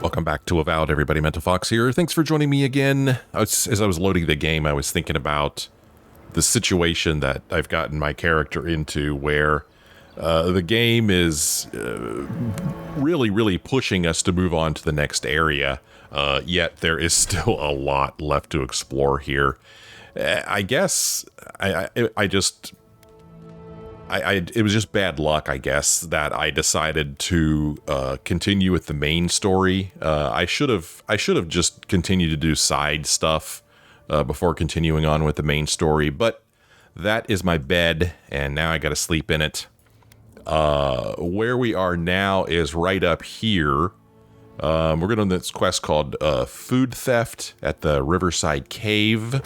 Welcome back to Avowed, everybody. Mental Fox here. Thanks for joining me again. As I was loading the game, I was thinking about the situation that I've gotten my character into where the game is really pushing us to move on to the next area, yet there is still a lot left to explore here. I guess it was just bad luck, I guess, that I decided to continue with the main story. I should have just continued to do side stuff before continuing on with the main story, but that is my bed, and now I got to sleep in it. Where we are now is right up here. We're going on this quest called Food Theft at the Riverside Cave.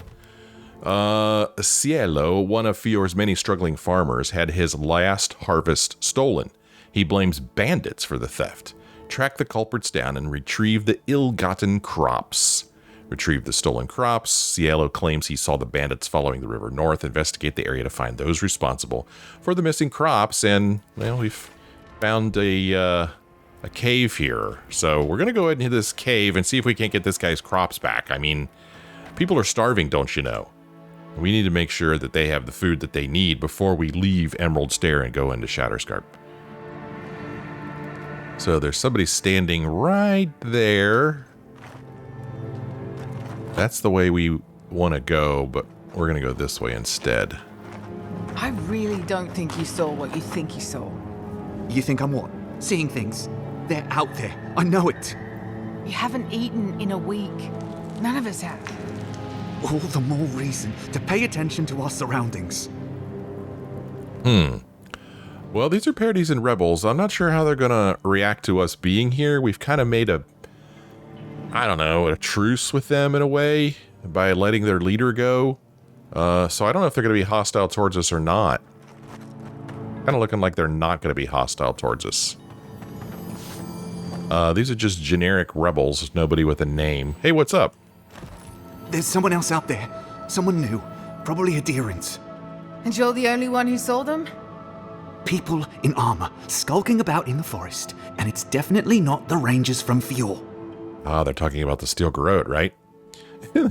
Cielo, one of Fior's many struggling farmers, had his last harvest stolen. He blames bandits for the theft. Track the culprits down and retrieve the ill-gotten crops. Retrieve the stolen crops. Cielo claims he saw the bandits following the river north. Investigate the area to find those responsible for the missing crops. And, well, we've found a cave here. So we're going to go ahead into this cave and see if we can't get this guy's crops back. I mean, people are starving, don't you know? We need to make sure that they have the food that they need before we leave Emerald Stair and go into Shatterscarp. So there's somebody standing right there. That's the way we want to go, but we're going to go this way instead. I really don't think you saw what you think you saw. You think I'm what? Seeing things? They're out there. I know it. You haven't eaten in a week. None of us have. All the more reason to pay attention to our surroundings. Well, these are parodies and rebels. I'm not sure how they're going to react to us being here. We've kind of made a truce with them in a way by letting their leader go. So I don't know if they're going to be hostile towards us or not. Kind of looking like they're not going to be hostile towards us. These are just generic rebels, nobody with a name. Hey, what's up? There's someone else out there. Someone new. Probably Adherents. And you're the only one who saw them? People in armor, skulking about in the forest. And it's definitely not the rangers from Fior. Ah, they're talking about the Steel Garrote, right?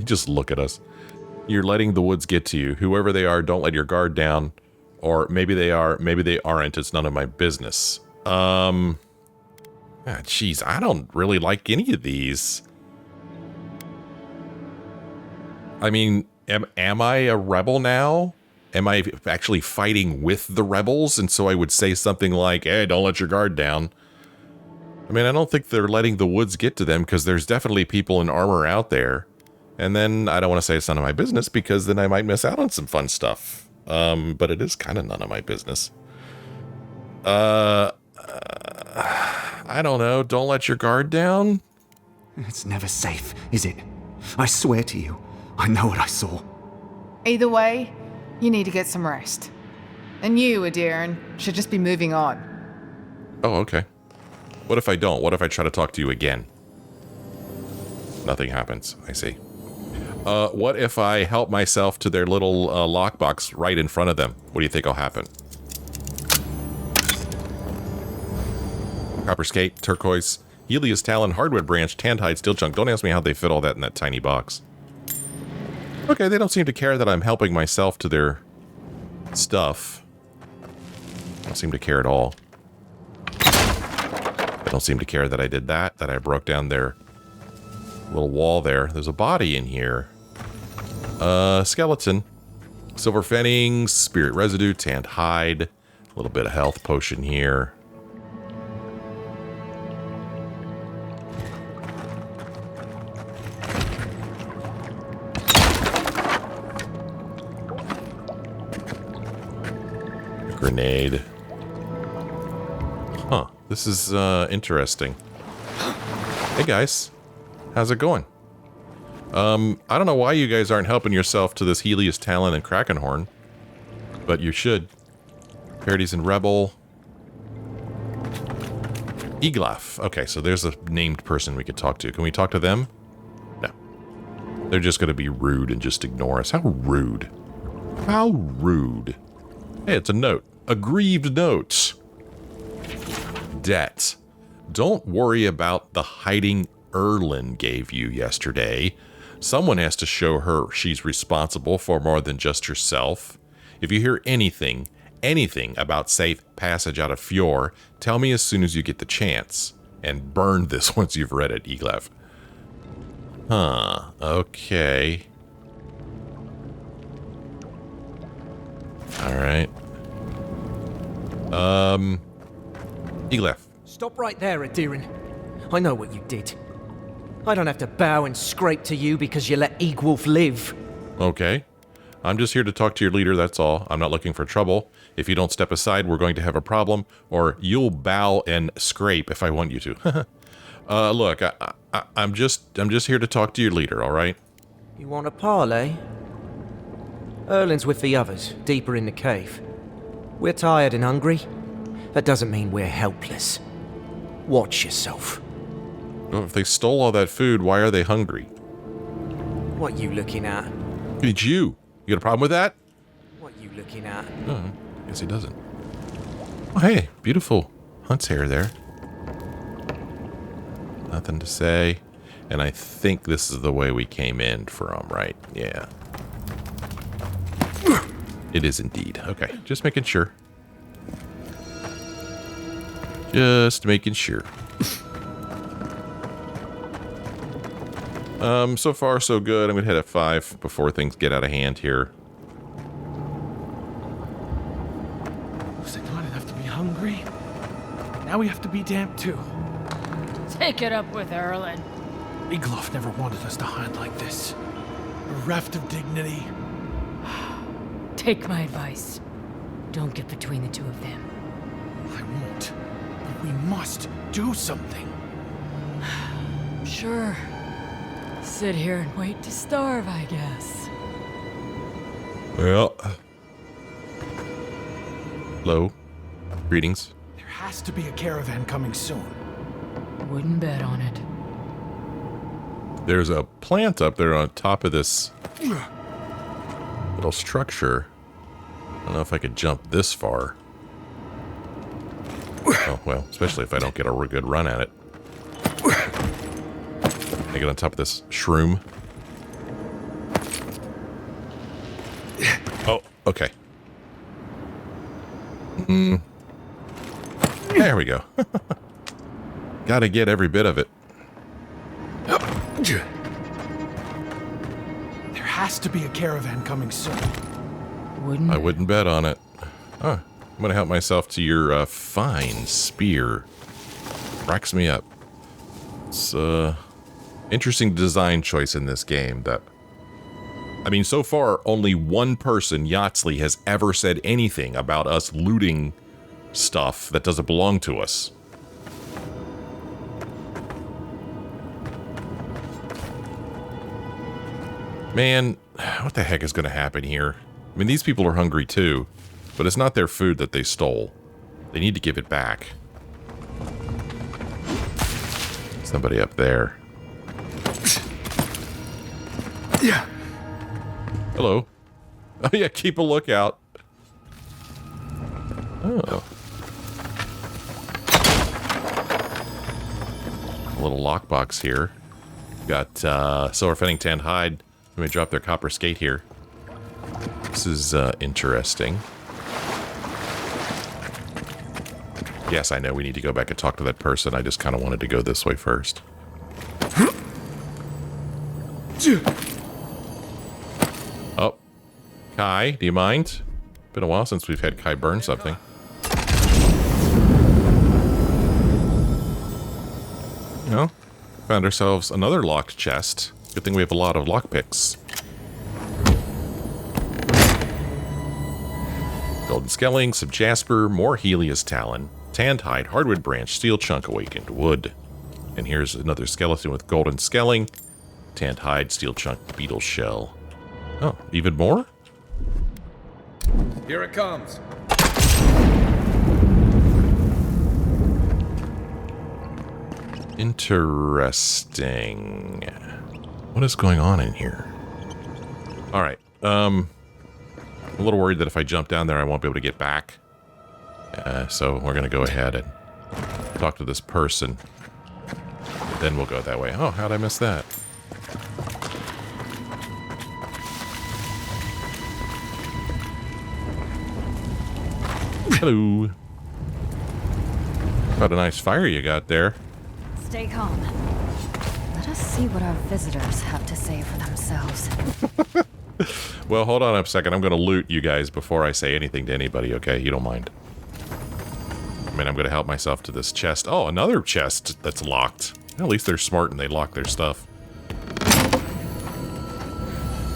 Just look at us. You're letting the woods get to you. Whoever they are, don't let your guard down. Or maybe they are, maybe they aren't. It's none of my business. Jeez, I don't really like any of these. I mean, am I a rebel now? Am I actually fighting with the rebels? And so I would say something like, hey, don't let your guard down. I mean, I don't think they're letting the woods get to them because there's definitely people in armor out there. And then I don't want to say it's none of my business because then I might miss out on some fun stuff. But it is kind of none of my business. I don't know. Don't let your guard down. It's never safe, is it? I swear to you. I know what I saw. Either way, you need to get some rest. And you, Adiran, should just be moving on. Oh, okay. What if I don't? What if I try to talk to you again? Nothing happens. I see. What if I help myself to their little lockbox right in front of them? What do you think will happen? Copper skate, turquoise, Helios talon, hardwood branch, tanned hide, steel chunk. Don't ask me how they fit all that in that tiny box. Okay, they don't seem to care that I'm helping myself to their stuff. Don't seem to care at all. They don't seem to care that I did that I broke down their little wall there. There's a body in here. Skeleton. Silver fennings, spirit residue, tanned hide. A little bit of health potion here. Grenade. Huh. This is interesting. Hey guys. How's it going? I don't know why you guys aren't helping yourself to this Helios Talon and Krakenhorn. But you should. Parodies and Rebel. Eglaf. Okay, so there's a named person we could talk to. Can we talk to them? No. They're just going to be rude and just ignore us. How rude. How rude. Hey, it's a note. Aggrieved note. Debt. Don't worry about the hiding Erlin gave you yesterday. Someone has to show her she's responsible for more than just herself. If you hear anything about safe passage out of Fjord, tell me as soon as you get the chance. And burn this once you've read it, Eglev. Huh, okay. Alright. Eglev. Stop right there, Adirin. I know what you did. I don't have to bow and scrape to you because you let Egwulf live. Okay. I'm just here to talk to your leader, that's all. I'm not looking for trouble. If you don't step aside, we're going to have a problem, or you'll bow and scrape if I want you to. Look, I'm just here to talk to your leader, all right? You want a parley? Erlin's with the others, deeper in the cave. We're tired and hungry. That doesn't mean we're helpless. Watch yourself. Well, if they stole all that food, why are they hungry? What you looking at? It's you. You got a problem with that? What you looking at? Oh, guess he doesn't. Oh, hey, beautiful hunt's hair there. Nothing to say. And I think this is the way we came in from, right? Yeah. It is indeed. Okay, just making sure. Just making sure. So far so good. I'm gonna hit F5 before things get out of hand here. Was it not enough to be hungry? Now we have to be damp too. Take it up with Erlin. Egloff never wanted us to hide like this. Bereft of dignity. Take my advice. Don't get between the two of them. I won't. But we must do something. Sure. Sit here and wait to starve, I guess. Well. Hello. Greetings. There has to be a caravan coming soon. Wouldn't bet on it. There's a plant up there on top of this little structure. I don't know if I could jump this far. Oh, well, especially if I don't get a real good run at it. I get on top of this shroom. Oh, okay. There we go. Gotta get every bit of it. There has to be a caravan coming soon. I wouldn't bet on it. Oh, I'm gonna help myself to your fine spear. Racks me up. It's interesting design choice in this game. That, I mean, so far only one person, Yatsley, has ever said anything about us looting stuff that doesn't belong to us. Man, what the heck is going to happen here? I mean, these people are hungry too, but it's not their food that they stole. They need to give it back. Somebody up there. Yeah. Hello. Oh yeah, keep a lookout. Oh. A little lockbox here. Got silver fetting tanned hide. Let me drop their copper skate here. This is interesting. Yes, I know we need to go back and talk to that person. I just kind of wanted to go this way first. Oh. Kai, do you mind? Been a while since we've had Kai burn something. No? Found ourselves another locked chest. Good thing we have a lot of lockpicks. Golden Skelling, some Jasper, more Helios Talon, tanned hide, hardwood branch, steel chunk, awakened wood. And here's another skeleton with Golden Skelling, tanned hide, steel chunk, beetle shell. Oh, even more? Here it comes. Interesting. What is going on in here? Alright, I'm a little worried that if I jump down there I won't be able to get back. So we're gonna go ahead and talk to this person. Then we'll go that way. Oh, how'd I miss that? Hello. Got a nice fire you got there. Stay calm. Let us see what our visitors have to say for themselves. Well, hold on a second. I'm going to loot you guys before I say anything to anybody, okay? You don't mind. I mean, I'm going to help myself to this chest. Oh, another chest that's locked. At least they're smart and they lock their stuff.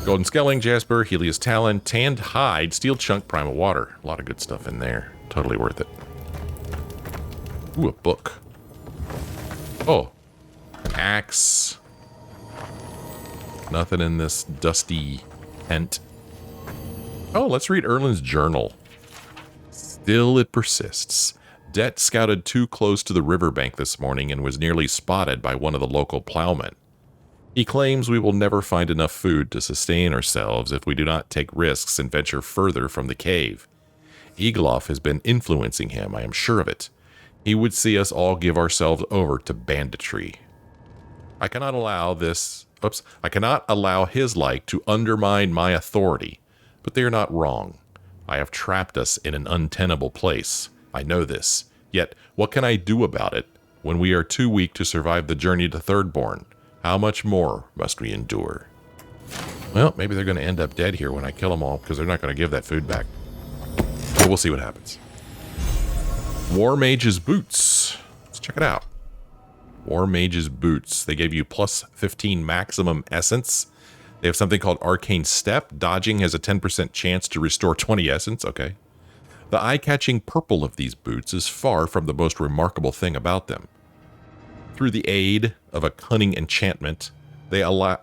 Golden Skelling, Jasper, Helios Talon, Tanned Hide, Steel Chunk, Primal Water. A lot of good stuff in there. Totally worth it. Ooh, a book. Oh, an axe. Nothing in this dusty tent. Oh, let's read Erlin's journal. Still it persists. Det scouted too close to the riverbank this morning and was nearly spotted by one of the local plowmen. He claims we will never find enough food to sustain ourselves if we do not take risks and venture further from the cave. Egloff has been influencing him, I am sure of it. He would see us all give ourselves over to banditry. I cannot allow his like to undermine my authority, but they are not wrong. I have trapped us in an untenable place. I know this. Yet, what can I do about it when we are too weak to survive the journey to Thirdborn? How much more must we endure? Well, maybe they're going to end up dead here when I kill them all, because they're not going to give that food back. But we'll see what happens. War Mage's Boots. Let's check it out. War Mage's Boots. They gave you plus 15 maximum essence. They have something called Arcane Step. Dodging has a 10% chance to restore 20 essence. Okay. The eye-catching purple of these boots is far from the most remarkable thing about them. Through the aid of a cunning enchantment, they are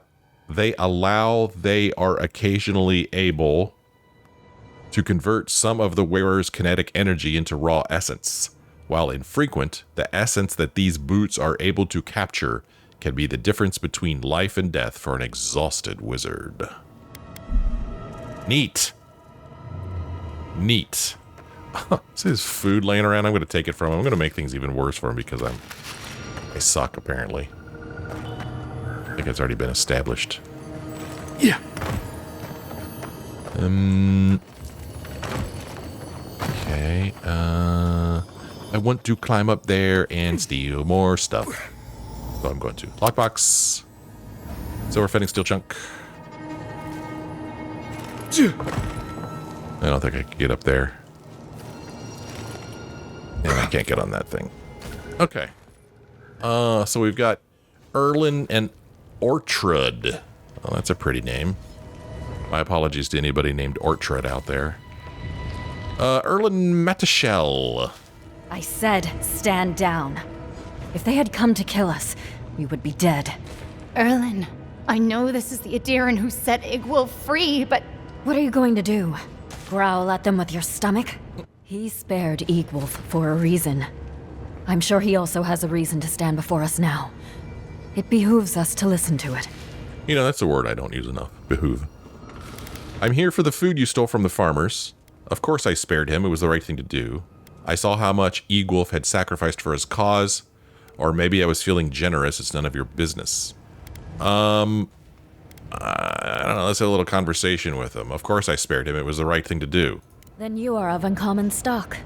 occasionally able to convert some of the wearer's kinetic energy into raw essence. While infrequent, the essence that these boots are able to capture can be the difference between life and death for an exhausted wizard. Neat. Neat. This is food laying around. I'm going to take it from him. I'm going to make things even worse for him because I suck, apparently. I think it's already been established. Yeah. Okay. I want to climb up there and steal more stuff. So I'm going to. Lockbox. Silver Fetting Steel Chunk. I don't think I can get up there. And I can't get on that thing. Okay. So we've got Erlin and Ortrud. Oh, that's a pretty name. My apologies to anybody named Ortrud out there. Erlin Matashell. I said, stand down. If they had come to kill us, we would be dead. Erlin, I know this is the Adiran who set Igwulf free, but What are you going to do? Growl at them with your stomach? He spared Igwulf for a reason. I'm sure he also has a reason to stand before us now. It behooves us to listen to it. You know, that's a word I don't use enough. Behoove. I'm here for the food you stole from the farmers. Of course I spared him. It was the right thing to do. I saw how much Egwulf had sacrificed for his cause. Or maybe I was feeling generous. It's none of your business. I don't know. Let's have a little conversation with him. Of course I spared him. It was the right thing to do. Then you are of uncommon stock.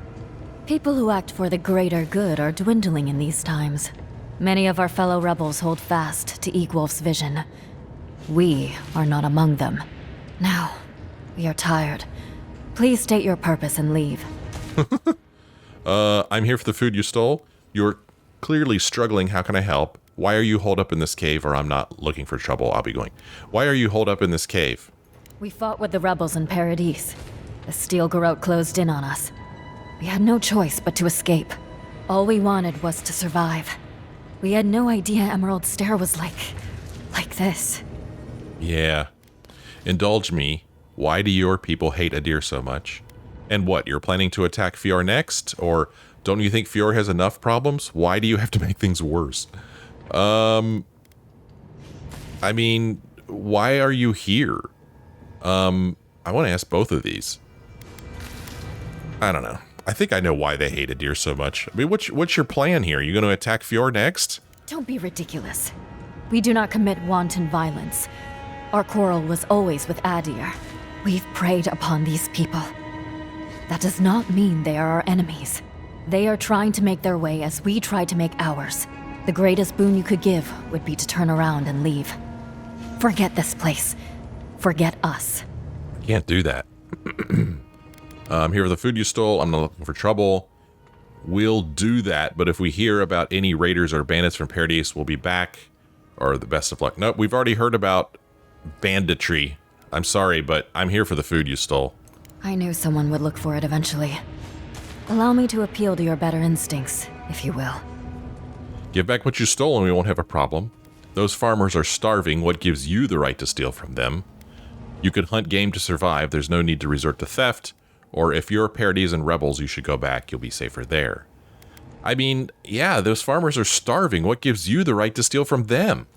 People who act for the greater good are dwindling in these times. Many of our fellow rebels hold fast to Egwulf's vision. We are not among them. Now, we are tired. Please state your purpose and leave. I'm here for the food you stole. You're clearly struggling. How can I help? Why are you holed up in this cave? Or I'm not looking for trouble. I'll be going. Why are you holed up in this cave? We fought with the rebels in Paradis. The steel garrote closed in on us. We had no choice but to escape. All we wanted was to survive. We had no idea Emerald Stair was like this. Yeah. Indulge me. Why do your people hate Adir so much? And what, you're planning to attack Fjord next? Or don't you think Fjord has enough problems? Why do you have to make things worse? I mean, why are you here? I want to ask both of these. I don't know. I think I know why they hate Adir so much. I mean, what's your plan here? Are you going to attack Fjord next? Don't be ridiculous. We do not commit wanton violence. Our quarrel was always with Adir. We've preyed upon these people. That does not mean they are our enemies. They are trying to make their way as we try to make ours. The greatest boon you could give would be to turn around and leave. Forget this place. Forget us. Can't do that. Here for the food you stole. I'm not looking for trouble. We'll do that, but if we hear about any raiders or bandits from Paradise, we'll be back. Or the best of luck. Nope, we've already heard about banditry. I'm sorry, but I'm here for the food you stole. I knew someone would look for it eventually. Allow me to appeal to your better instincts, if you will. Give back what you stole and we won't have a problem. Those farmers are starving. What gives you the right to steal from them? You could hunt game to survive. There's no need to resort to theft. Or if you're Paradise and rebels, you should go back. You'll be safer there. I mean, yeah, those farmers are starving. What gives you the right to steal from them?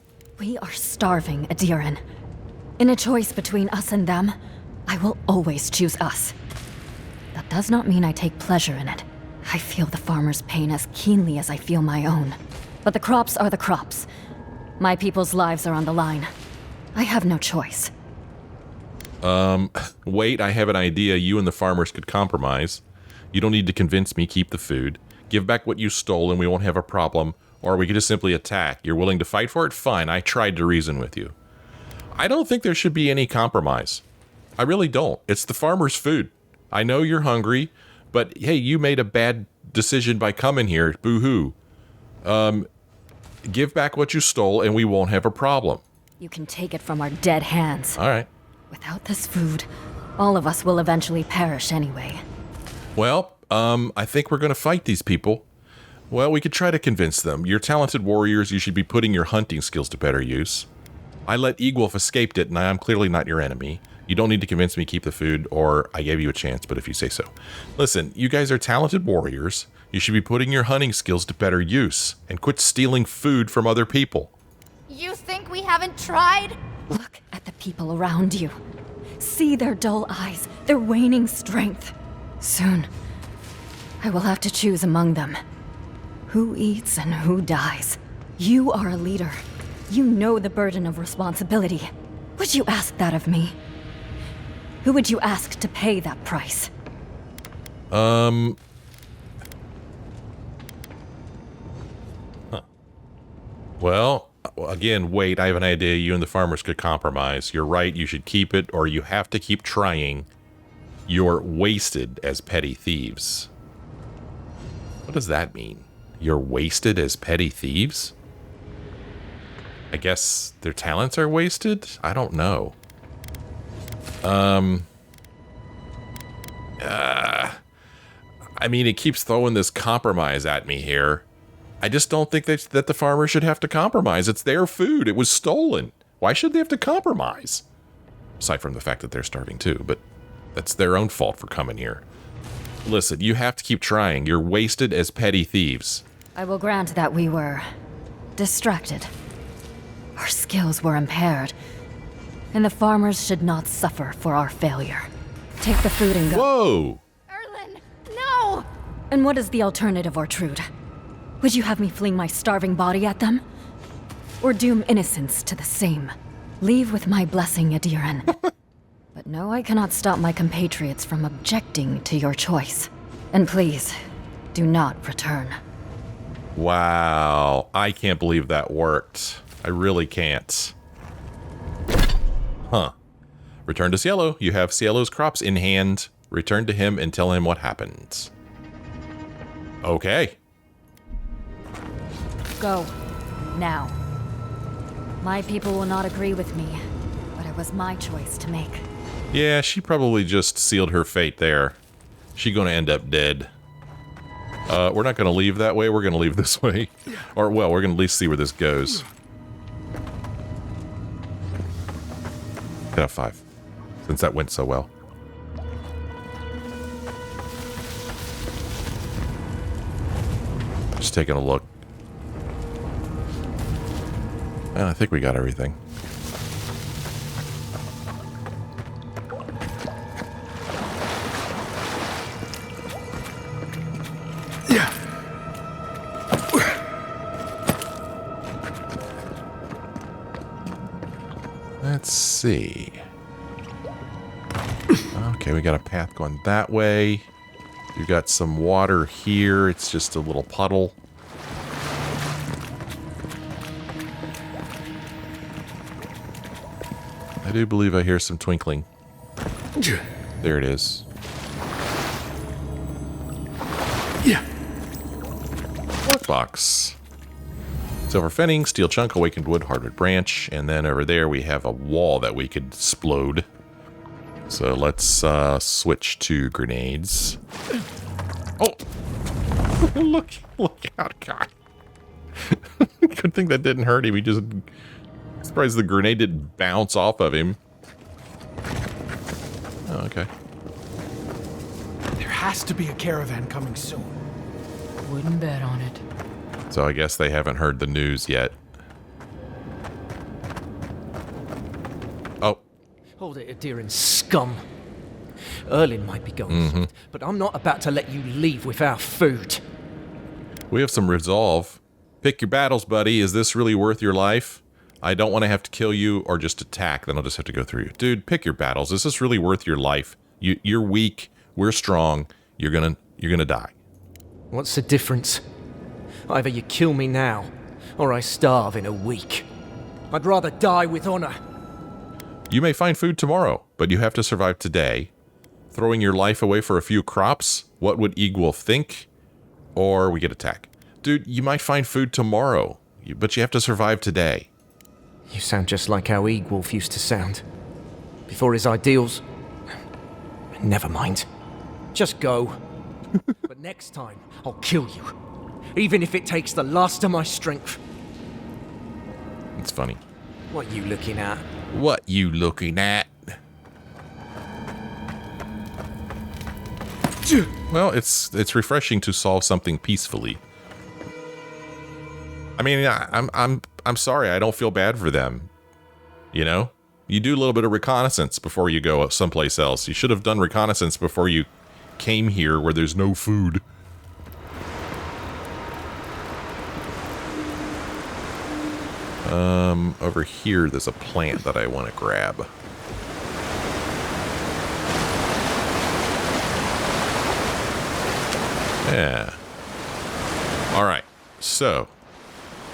We are starving, Adiran. In a choice between us and them, I will always choose us. That does not mean I take pleasure in it. I feel the farmer's pain as keenly as I feel my own. But the crops are the crops. My people's lives are on the line. I have no choice. Wait, I have an idea. You and the farmers could compromise. You don't need to convince me. Keep the food. Give back what you stole and we won't have a problem. Or we could just simply attack. You're willing to fight for it? Fine, I tried to reason with you. I don't think there should be any compromise. I really don't. It's the farmer's food. I know you're hungry, but hey, you made a bad decision by coming here. Boo-hoo. Give back what you stole and we won't have a problem. You can take it from our dead hands. All right. Without this food, all of us will eventually perish anyway. Well, I think we're going to fight these people. Well, we could try to convince them. You're talented warriors. You should be putting your hunting skills to better use. I let Egwolf escape it, and I am clearly not your enemy. You don't need to convince me keep the food, or I gave you a chance, but if you say so. Listen, you guys are talented warriors. You should be putting your hunting skills to better use, and quit stealing food from other people. You think we haven't tried? Look at the people around you. See their dull eyes, their waning strength. Soon, I will have to choose among them. Who eats and who dies? You are a leader. You know the burden of responsibility. Would you ask that of me? Who would you ask to pay that price? Well, again, wait, I have an idea. You and the farmers could compromise. You're right, you should keep it, or you have to keep trying. You're wasted as petty thieves. What does that mean? You're wasted as petty thieves? I guess their talents are wasted? I don't know. I mean, it keeps throwing this compromise at me here. I just don't think that the farmer should have to compromise. It's their food. It was stolen. Why should they have to compromise? Aside from the fact that they're starving too, but that's their own fault for coming here. Listen, you have to keep trying. You're wasted as petty thieves. I will grant that we were distracted. Our skills were impaired, and the farmers should not suffer for our failure. Take the food and go. Whoa! Erlen, no! And what is the alternative, Ortrude? Would you have me fling my starving body at them? Or doom innocents to the same? Leave with my blessing, Adiran. But no, I cannot stop my compatriots from objecting to your choice. And please, do not return. Wow, I can't believe that worked. I really can't. Huh. Return to Cielo. You have Cielo's crops in hand. Return to him and tell him what happened. Okay. Go. Now. My people will not agree with me, but it was my choice to make. Yeah, she probably just sealed her fate there. She's gonna end up dead. We're not gonna leave that way, we're gonna leave this way. Or, well, we're gonna at least see where this goes. 10 out of 5. Since that went so well. Just taking a look. I think we got everything. Let's see. Okay, we got a path going that way. We've got some water here. It's just a little puddle. I do believe I hear some twinkling. There it is. Yeah. Box. Silver fenning, steel chunk, awakened wood, hardwood branch, and then over there we have a wall that we could explode. So let's switch to grenades. Oh! look out, God. Good thing that didn't hurt him. He just... Surprised the grenade didn't bounce off of him. Oh, okay. There has to be a caravan coming soon. Wouldn't bet on it. So I guess they haven't heard the news yet. Oh. Hold it, Aderan scum. Erlin might be going, but I'm not about to let you leave without food. We have some resolve. Pick your battles, buddy. Is this really worth your life? I don't want to have to kill you or just attack. Then I'll just have to go through you. Dude, pick your battles. Is this really worth your life? You're weak. We're strong. You're gonna die. What's the difference? Either you kill me now, or I starve in a week. I'd rather die with honor. You may find food tomorrow, but you have to survive today. Throwing your life away for a few crops? What would Egwolf think? Or we get attacked. Dude, you might find food tomorrow, but you have to survive today. You sound just like how Egwolf used to sound. Before his ideals... Never mind. Just go. But next time, I'll kill you. Even if it takes the last of my strength. It's funny. What you looking at? What you looking at? Well, it's refreshing to solve something peacefully. I mean, I'm sorry. I don't feel bad for them. You know, you do a little bit of reconnaissance before you go someplace else. You should have done reconnaissance before you came here, where there's no food. Over here, there's a plant that I want to grab. Yeah. All right. So,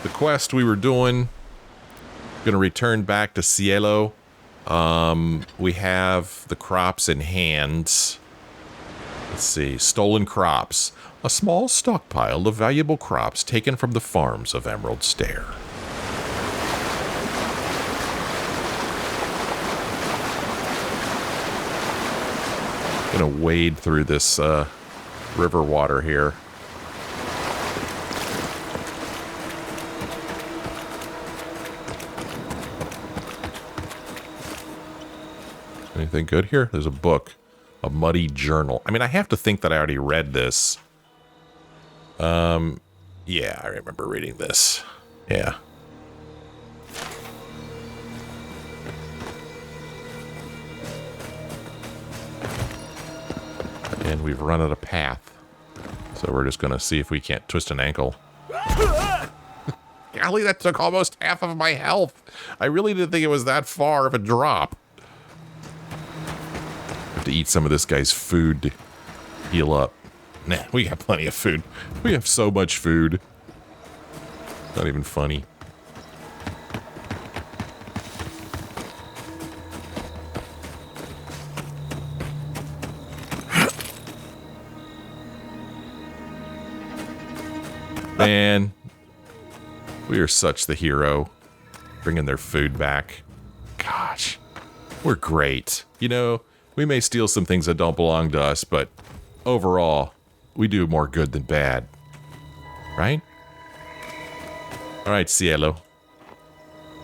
the quest we were doing, going to return back to Cielo. We have the crops in hand. Let's see. Stolen crops. A small stockpile of valuable crops taken from the farms of Emerald Stair. Gonna wade through this river water here. Anything good here? There's a book. A muddy journal. I mean, I have to think that I already read this. Yeah, I remember reading this. Yeah. And we've run out of path. So we're just going to see if we can't twist an ankle. Golly, that took almost half of my health. I really didn't think it was that far of a drop. Have to eat some of this guy's food to heal up. Nah, we got plenty of food. We have so much food. Not even funny. Man, we are such the hero, bringing their food back. Gosh, we're great. You know, we may steal some things that don't belong to us, but overall, we do more good than bad. Right? All right, Cielo.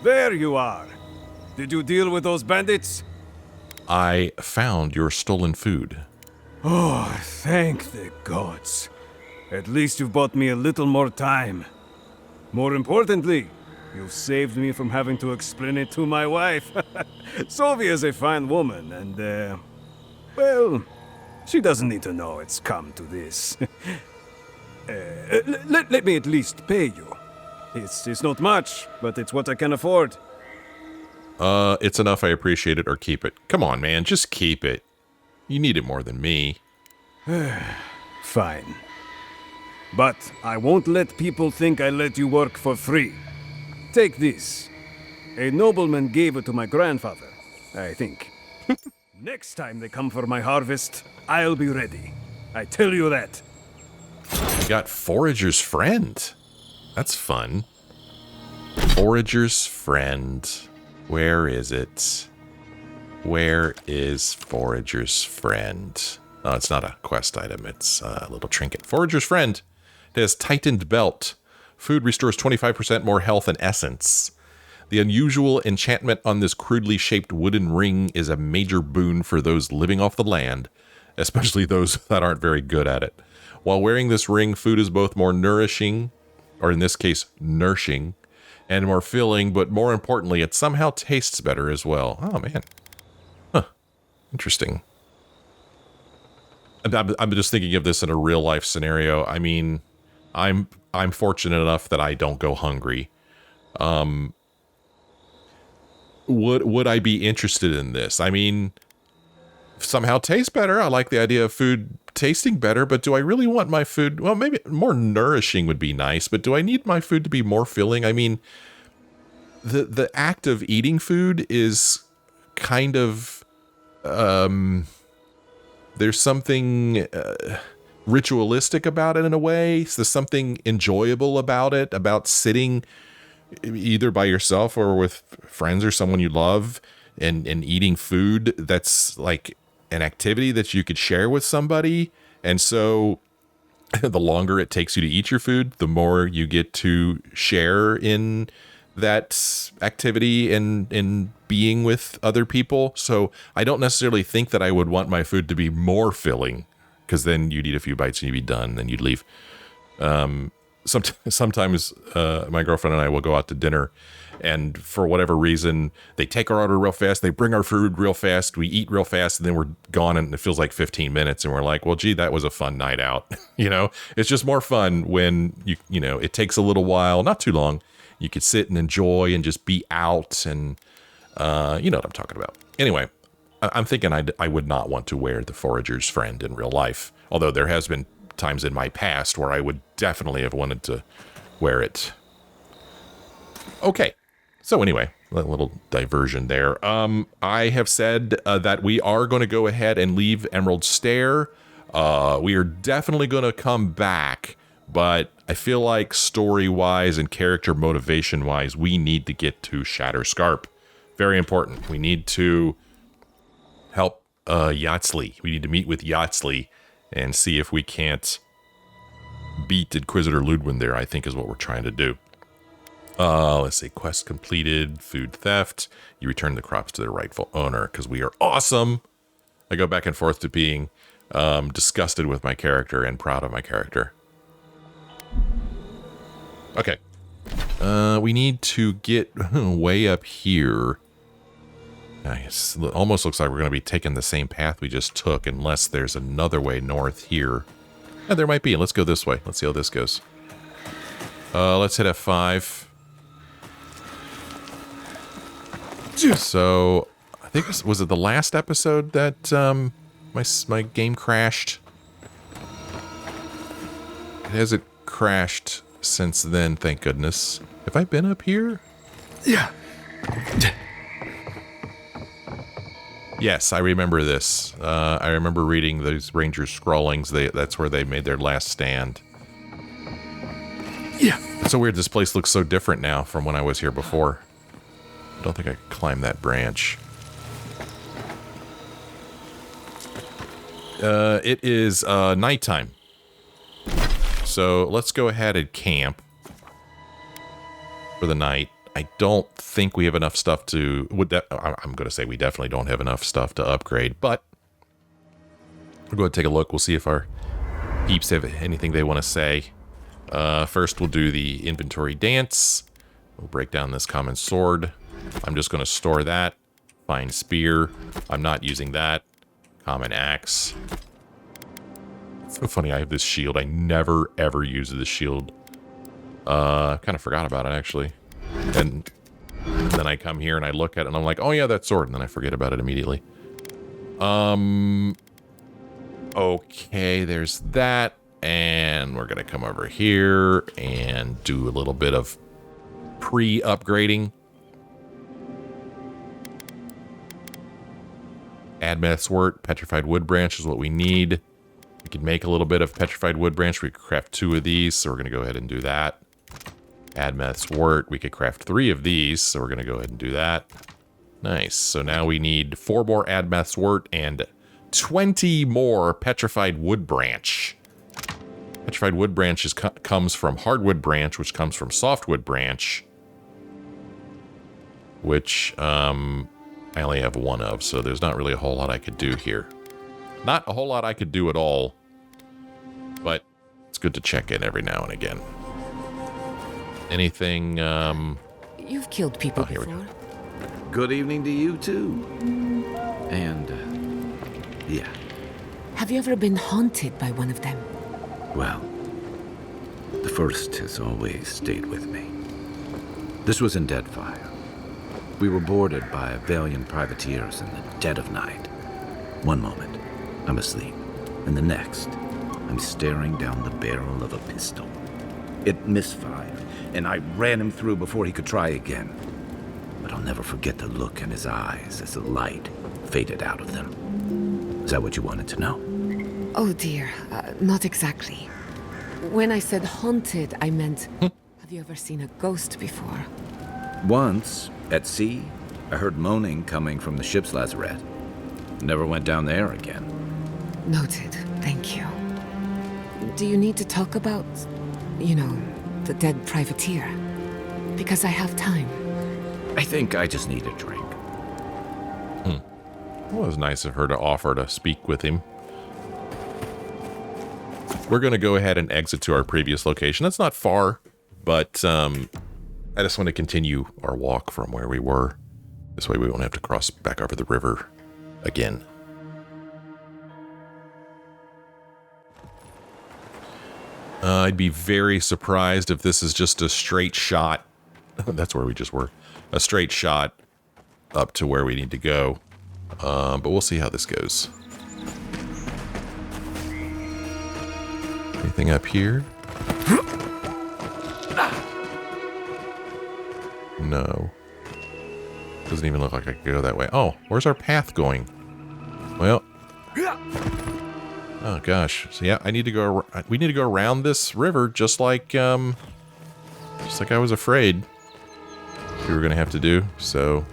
There you are. Did you deal with those bandits? I found your stolen food. Oh, thank the gods. At least you've bought me a little more time. More importantly, you've saved me from having to explain it to my wife. Sylvia's a fine woman, and, well, she doesn't need to know it's come to this. Let me at least pay you. It's not much, but it's what I can afford. It's enough, I appreciate it, or keep it. Come on, man, just keep it. You need it more than me. Fine. But I won't let people think I let you work for free. Take this. A nobleman gave it to my grandfather, I think. Next time they come for my harvest, I'll be ready. I tell you that. You got Forager's Friend. That's fun. Forager's Friend. Where is it? Where is Forager's Friend? Oh, it's not a quest item. It's a little trinket. Forager's Friend. It has Tightened Belt. Food restores 25% more health and essence. The unusual enchantment on this crudely shaped wooden ring is a major boon for those living off the land, especially those that aren't very good at it. While wearing this ring, food is both more nourishing, or in this case, nourishing, and more filling, but more importantly, it somehow tastes better as well. Oh, man. Huh. Interesting. I'm just thinking of this in a real-life scenario. I mean, I'm fortunate enough that I don't go hungry. Would I be interested in this? I mean, somehow tastes better. I like the idea of food tasting better, but do I really want my food? Well, maybe more nourishing would be nice, but do I need my food to be more filling? I mean, the act of eating food is kind of, there's something ritualistic about it in a way. So there's something enjoyable about it, about sitting either by yourself or with friends or someone you love and eating food that's like an activity that you could share with somebody. And so the longer it takes you to eat your food, the more you get to share in that activity and in being with other people. So I don't necessarily think that I would want my food to be more filling, because then you'd eat a few bites and you'd be done, and then you'd leave. Sometimes my girlfriend and I will go out to dinner, and for whatever reason, they take our order real fast, they bring our food real fast, we eat real fast, and then we're gone, and it feels like 15 minutes, and we're like, well, gee, that was a fun night out. You know, it's just more fun when you know, it takes a little while, not too long. You could sit and enjoy and just be out, and you know what I'm talking about. Anyway, I'm thinking I would not want to wear the Forager's Friend in real life, although there has been times in my past where I would definitely have wanted to wear it. Okay, so anyway, a little diversion there. I have said that we are going to go ahead and leave Emerald Stair. We are definitely going to come back, but I feel like story-wise and character motivation-wise, we need to get to Shatterscarp. Very important. We need to help Yatsley. We need to meet with Yatsley and see if we can't beat Inquisitor Ludwin there, I think is what we're trying to do. Let's see. Quest completed. Food theft. You return the crops to their rightful owner because we are awesome. I go back and forth to being disgusted with my character and proud of my character. Okay. We need to get way up here. Nice. It almost looks like we're going to be taking the same path we just took, unless there's another way north here. And there might be. Let's go this way. Let's see how this goes. Let's hit F5. So, I think was it the last episode that my game crashed? It hasn't crashed since then, thank goodness. Have I been up here? Yeah. Yes, I remember this. I remember reading those Rangers' scrawlings. That's where they made their last stand. Yeah. It's so weird. This place looks so different now from when I was here before. I don't think I could climb that branch. It is nighttime. So let's go ahead and camp for the night. I don't think we have enough stuff to... I'm going to say we definitely don't have enough stuff to upgrade, but we'll go ahead and take a look. We'll see if our peeps have anything they want to say. First, we'll do the inventory dance. We'll break down this common sword. I'm just going to store that. Fine spear. I'm not using that. Common axe. It's so funny, I have this shield. I never, ever use this shield. Kind of forgot about it, actually. And then I I come here and I look at it and I'm like, oh yeah, that sword, and then I forget about it immediately. Okay, there's that, and we're gonna come over here and do a little bit of pre-upgrading. Admeth's wort, petrified wood branch is what we need. We can make a little bit of petrified wood branch. We could craft 2 of these, so we're gonna go ahead and do that. Admeth's wort, we could craft 3 of these, so we're gonna go ahead and do that. Nice. So now we need 4 more Admeth's wort and 20 more petrified wood branch. Petrified wood branch comes from hardwood branch, which comes from softwood branch, which I only have 1 of, so there's not really a whole lot I could do here. Not a whole lot I could do at all, but it's good to check in every now and again. Anything, You've killed people here we before. go. Good evening to you, too. And, yeah. Have you ever been haunted by one of them? Well, the first has always stayed with me. This was in Deadfire. We were boarded by valiant privateers in the dead of night. One moment, I'm asleep, and the next, I'm staring down the barrel of a pistol. It misfired, and I ran him through before he could try again. But I'll never forget the look in his eyes as the light faded out of them. Is that what you wanted to know? Oh dear, not exactly. When I said haunted, I meant, have you ever seen a ghost before? Once, at sea, I heard moaning coming from the ship's lazarette. Never went down there again. Noted, thank you. Do you need to talk about, you know, the dead privateer? Because I have time. I think I just need a drink. Well, it was nice of her to offer to speak with him. We're going to go ahead and exit to our previous location. That's not far, but I just want to continue our walk from where we were. This way we won't have to cross back over the river again. I'd be very surprised if this is just a straight shot. That's where we just were. A straight shot up to where we need to go. But we'll see how this goes. Anything up here? No. Doesn't even look like I could go that way. Oh, where's our path going? Well. Oh gosh. So yeah, I need to go. We need to go around this river, just like I was afraid we were gonna have to do. So,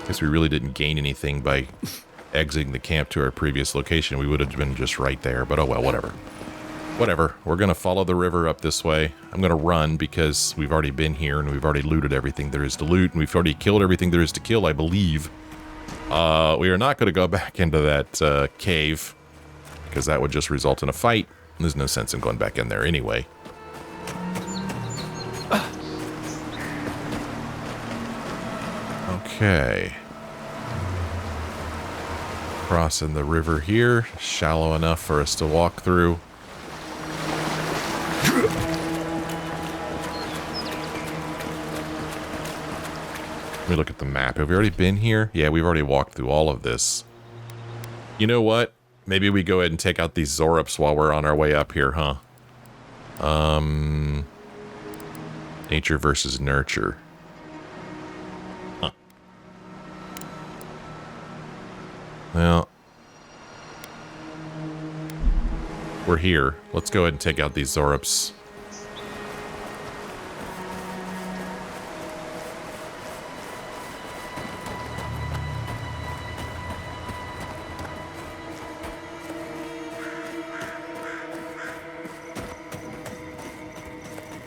I guess we really didn't gain anything by exiting the camp to our previous location. We would have been just right there. But oh well, whatever. Whatever. We're gonna follow the river up this way. I'm gonna run because we've already been here and we've already looted everything there is to loot, and we've already killed everything there is to kill, I believe. We are not gonna go back into that cave, because that would just result in a fight. There's no sense in going back in there anyway. Okay. Crossing the river here. Shallow enough for us to walk through. Let me look at the map. Have we already been here? Yeah, we've already walked through all of this. You know what? Maybe we go ahead and take out these xaurips while we're on our way up here, huh? Nature versus nurture. Huh. Well, we're here. Let's go ahead and take out these xaurips.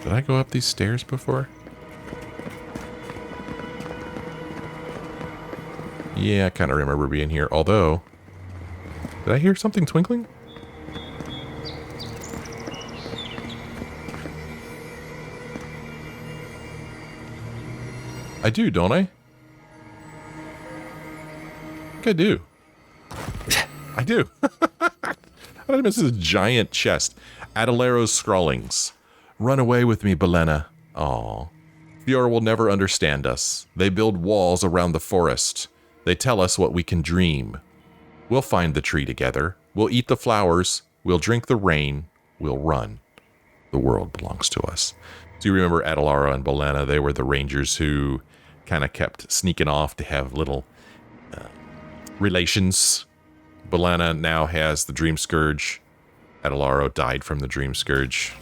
Did I go up these stairs before? Yeah, I kind of remember being here. Although, did I hear something twinkling? I do, don't I? I think I do. I do. I thought this is a giant chest. Adelero's Scrawlings. Run away with me, Belena. Aw. Eora will never understand us. They build walls around the forest. They tell us what we can dream. We'll find the tree together. We'll eat the flowers. We'll drink the rain. We'll run. The world belongs to us. Do you remember Adelara and Bolena? They were the rangers who kind of kept sneaking off to have little relations. Bolena now has the Dream Scourge. Adelara died from the Dream Scourge.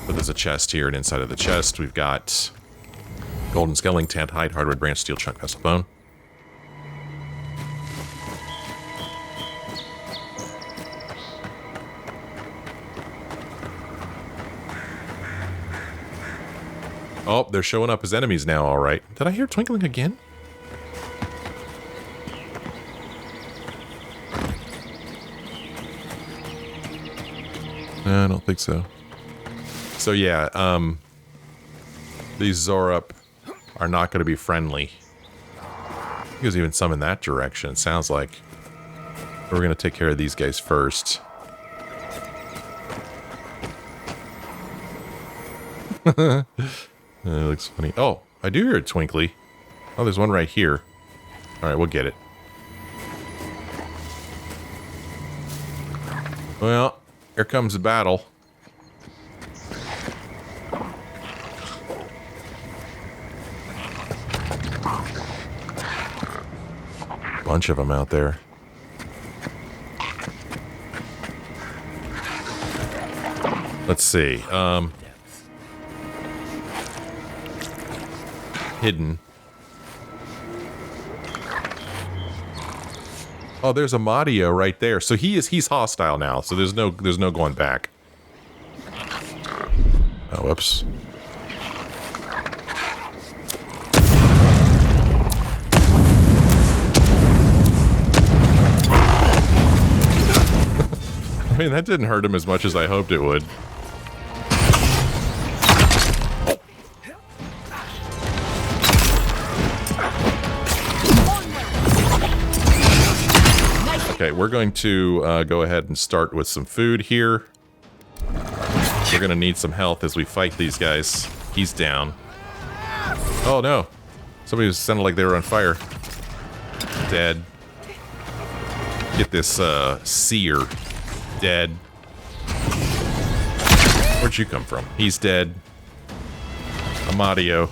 But there's a chest here, and inside of the chest we've got golden scaling, tant hide, hardwood branch, steel chunk, vessel bone. Oh, they're showing up as enemies now, all right. Did I hear twinkling again? No, I don't think so. So yeah, these xaurip are not going to be friendly. There's even some in that direction, it sounds like. We're going to take care of these guys first. It looks funny. Oh, I do hear a twinkly. Oh, there's one right here. Alright, we'll get it. Well, here comes the battle. Bunch of them out there. Let's see. Hidden. Oh, there's Amadio right there. So he's hostile now. So there's no going back. Oh, whoops. I mean, that didn't hurt him as much as I hoped it would. Okay, we're going to go ahead and start with some food here. We're going to need some health as we fight these guys. He's down. Oh no. Somebody sounded like they were on fire. Dead. Get this seer. Dead. Where'd you come from? He's dead. Amadio.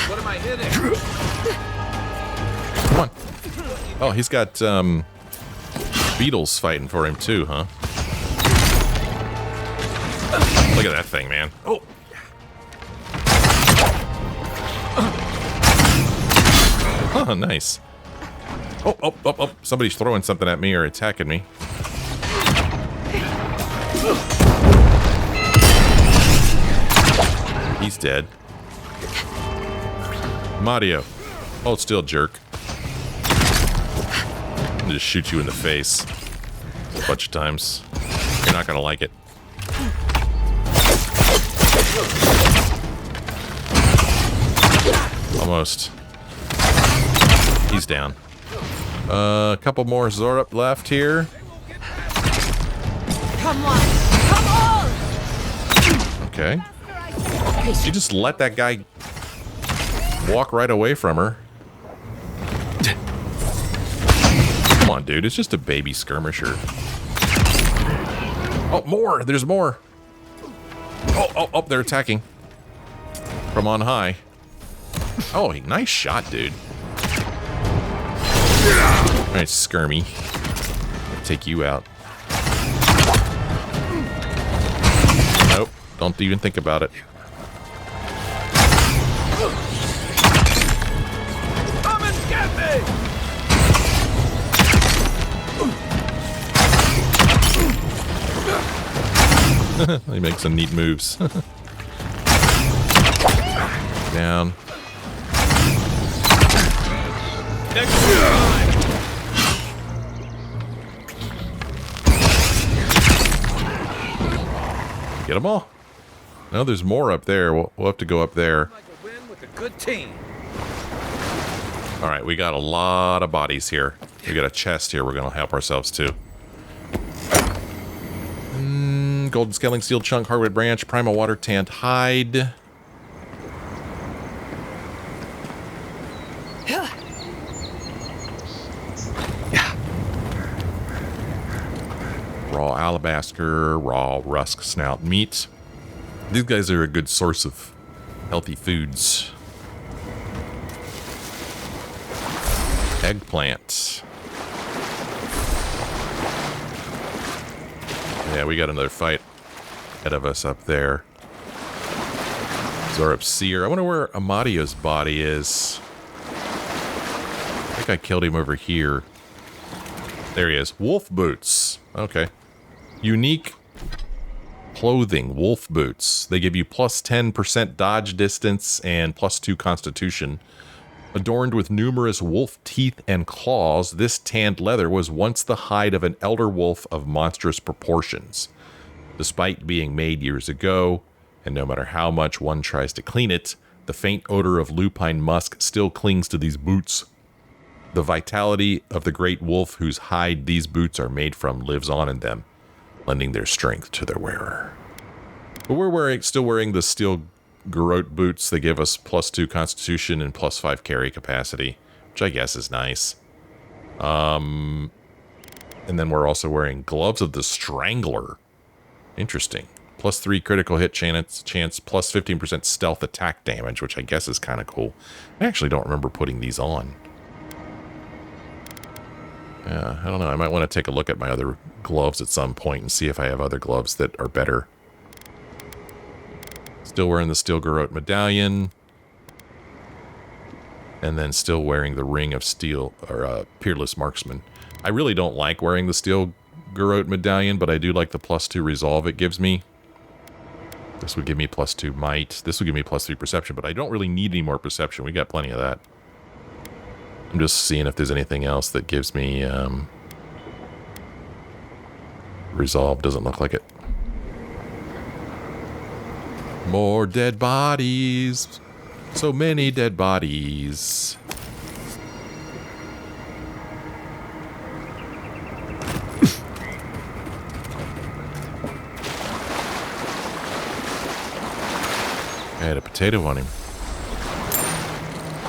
What am I hitting? Come on. Oh, he's got beetles fighting for him too, huh? Look at that thing, man. Oh. Oh, nice. Oh. Somebody's throwing something at me or attacking me. He's dead. Mario. Hold still, jerk. I'll just shoot you in the face a bunch of times. You're not gonna like it. Almost. He's down. A couple more xaurip left here. Come on! Okay. You just let that guy walk right away from her. Come on, dude. It's just a baby skirmisher. Oh, more! There's more! Oh, they're attacking. From on high. Oh, nice shot, dude. Alright, skirmy. I'll take you out. Nope. Don't even think about it. Come and get me! He makes some neat moves. Down. Get them all. No, there's more up there. We'll have to go up there. All right, we got a lot of bodies here. We got a chest here we're going to help ourselves to. golden scaling steel chunk, hardwood branch, primal water tanned hide. Raw alabaster, raw rusk snout meat. These guys are a good source of healthy foods. Eggplant. Yeah, we got another fight ahead of us up there. Xaurip Seer. I wonder where Amadio's body is. I think I killed him over here. There he is. Wolf boots. Okay. Unique clothing. Wolf boots. They give you plus 10% dodge distance and plus 2 constitution. Adorned with numerous wolf teeth and claws, this tanned leather was once the hide of an elder wolf of monstrous proportions. Despite being made years ago, and no matter how much one tries to clean it, the faint odor of lupine musk still clings to these boots. The vitality of the great wolf whose hide these boots are made from lives on in them, lending their strength to their wearer. But we're still wearing the steel garrote boots. They give us plus 2 constitution and plus 5 carry capacity, which I guess is nice. And then we're also wearing gloves of the strangler. Interesting. Plus 3 critical hit chance, plus 15% stealth attack damage, which I guess is kind of cool. I actually don't remember putting these on. Yeah, I don't know. I might want to take a look at my other gloves at some point and see if I have other gloves that are better. Still wearing the steel garrote medallion. And then still wearing the ring of steel, or peerless marksman. I really don't like wearing the steel garrote medallion, but I do like the plus 2 resolve it gives me. This would give me plus 2 might. This would give me plus 3 perception, but I don't really need any more perception. We got plenty of that. I'm just seeing if there's anything else that gives me resolve. Doesn't look like it. More dead bodies. So many dead bodies. I had a potato on him.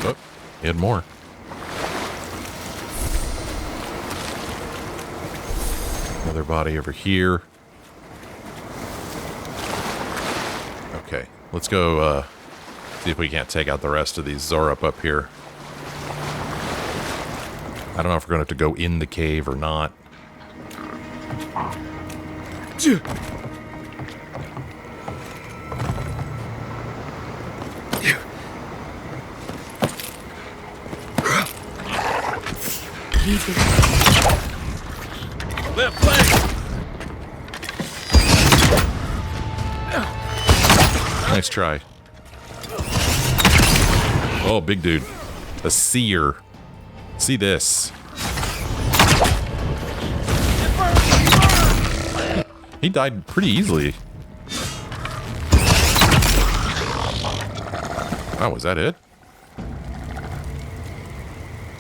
Oh, he had more. Another body over here. Okay, let's go see if we can't take out the rest of these xaurip up here. I don't know if we're going to have to go in the cave or not. Left flank! Nice try. Oh, big dude. A seer. See this. He died pretty easily. Oh, was that it?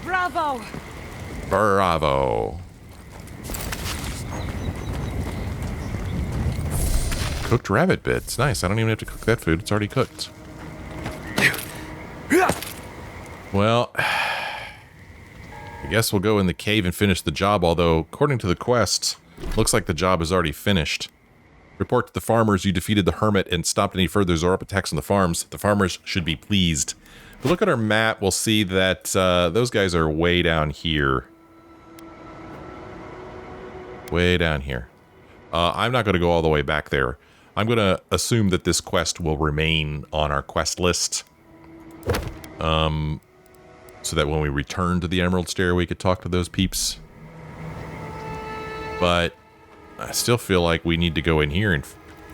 Bravo! Bravo. Cooked rabbit bits. Nice. I don't even have to cook that food. It's already cooked. Well, I guess we'll go in the cave and finish the job, although, according to the quest, looks like the job is already finished. Report to the farmers you defeated the hermit and stopped any further xaurip attacks on the farms. The farmers should be pleased. If we look at our map, we'll see that those guys are way down here. Way down here. I'm not going to go all the way back there. I'm going to assume that this quest will remain on our quest list. So that when we return to the Emerald Stair, we could talk to those peeps. But I still feel like we need to go in here and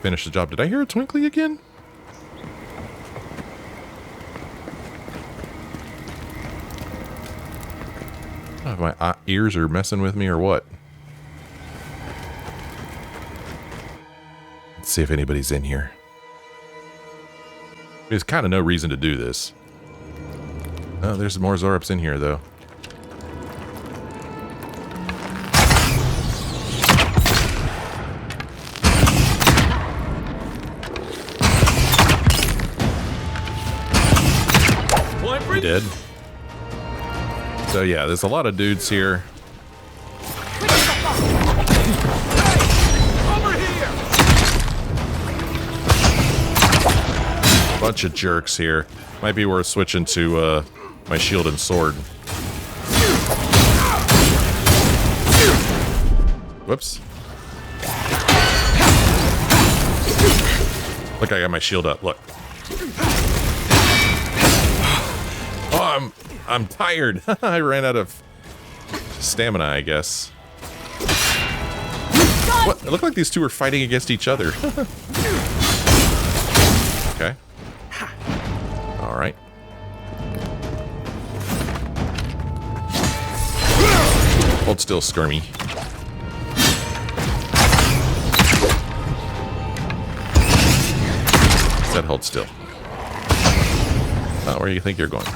finish the job. Did I hear a twinkly again? I don't know if my ears are messing with me or what. Let's see if anybody's in here. There's kind of no reason to do this. Oh, there's more xaurips in here, though. He did. So yeah, there's a lot of dudes here. Bunch of jerks here. Might be worth switching to my shield and sword. Whoops. Look, I got my shield up. Look. Oh, I'm tired. I ran out of stamina, I guess. What? It looked like these two were fighting against each other. Okay. All right. Hold still, Skirmy. Said hold still. Not where you think you're going.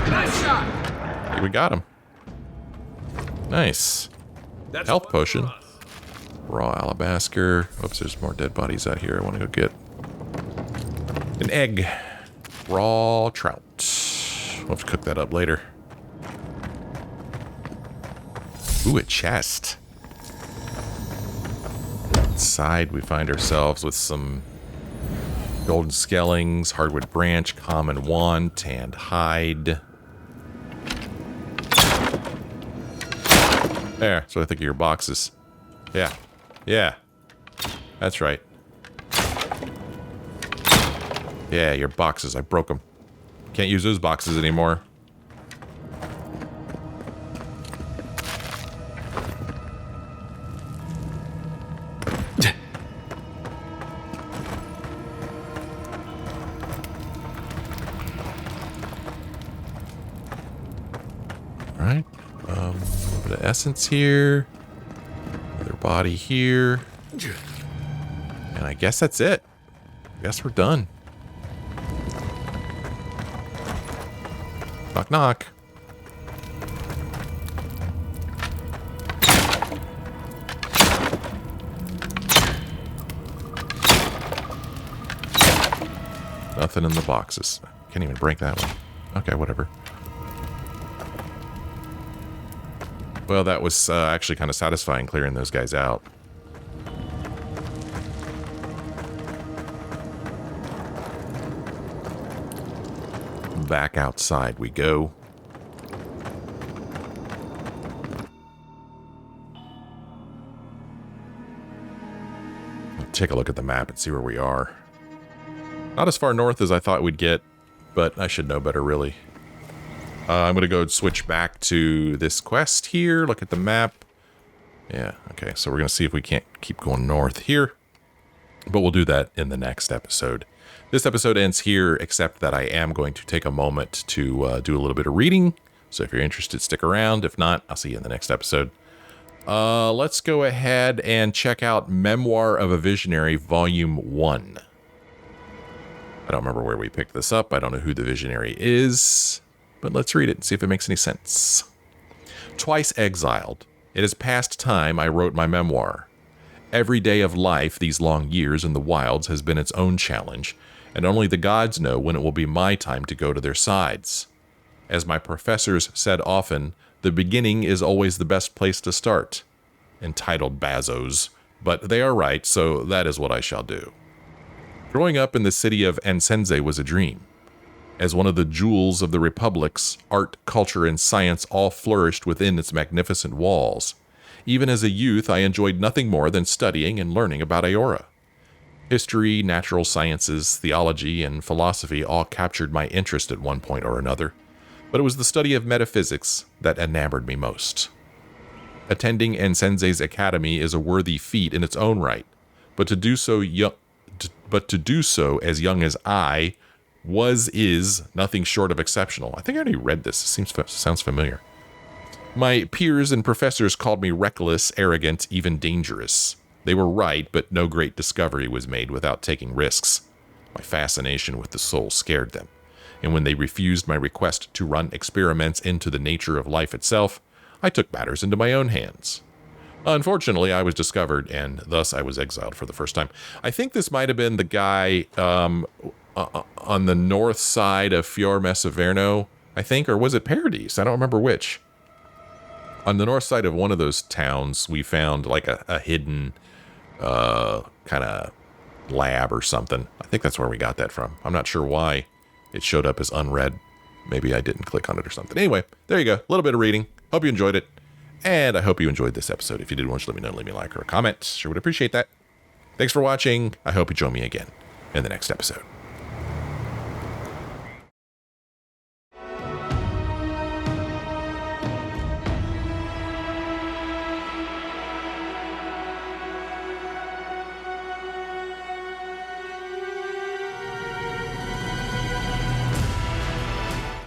Nice shot. We got him. Nice. That's Health potion. Raw alabaster. Oops, there's more dead bodies out here I want to go get. An egg. Raw trout. We'll have to cook that up later. Ooh, a chest. Inside we find ourselves with some golden skellings, hardwood branch, common wand, tanned hide. There, so I think of your boxes. Yeah. Yeah. That's right. Yeah, your boxes. I broke them. Can't use those boxes anymore. Alright. A little bit of essence here. Another body here. And I guess that's it. I guess we're done. Knock, knock. Nothing in the boxes. Can't even break that one. Okay, whatever. Well, that was actually kind of satisfying clearing those guys out. Back outside we go. Take a look at the map and see where we are. Not as far north as I thought we'd get, but I should know better, really. I'm going to go switch back to this quest here. Look at the map. Yeah, okay, so we're going to see if we can't keep going north here. But we'll do that in the next episode. This episode ends here, except that I am going to take a moment to do a little bit of reading. So if you're interested, stick around. If not, I'll see you in the next episode. Let's go ahead and check out Memoir of a Visionary, Volume 1. I don't remember where we picked this up. I don't know who the visionary is. But let's read it and see if it makes any sense. Twice exiled, it is past time I wrote my memoir. Every day of life these long years in the wilds has been its own challenge, and only the gods know when it will be my time to go to their sides. As my professors said often, the beginning is always the best place to start. Entitled Bazos, but they are right, so that is what I shall do. Growing up in the city of Ansenze was a dream. As one of the jewels of the republics, art, culture, and science all flourished within its magnificent walls. Even as a youth, I enjoyed nothing more than studying and learning about Eora. History, natural sciences, theology, and philosophy all captured my interest at one point or another, but it was the study of metaphysics that enamored me most. Attending Ansenze's academy is a worthy feat in its own right, but to do so as young as I is nothing short of exceptional. I think I already read this. It sounds familiar. My peers and professors called me reckless, arrogant, even dangerous. They were right, but no great discovery was made without taking risks. My fascination with the soul scared them, and when they refused my request to run experiments into the nature of life itself, I took matters into my own hands. Unfortunately, I was discovered, and thus I was exiled for the first time. I think this might have been the guy on the north side of Fior Messaverno, I think, or was it Paradise? I don't remember which. On the north side of one of those towns, we found like a hidden kind of lab or something. I think that's where we got that from. I'm not sure why it showed up as unread. Maybe I didn't click on it or something. Anyway, there you go. A little bit of reading. Hope you enjoyed it. And I hope you enjoyed this episode. If you did, why don't you let me know, leave me a like or a comment. Sure would appreciate that. Thanks for watching. I hope you join me again in the next episode.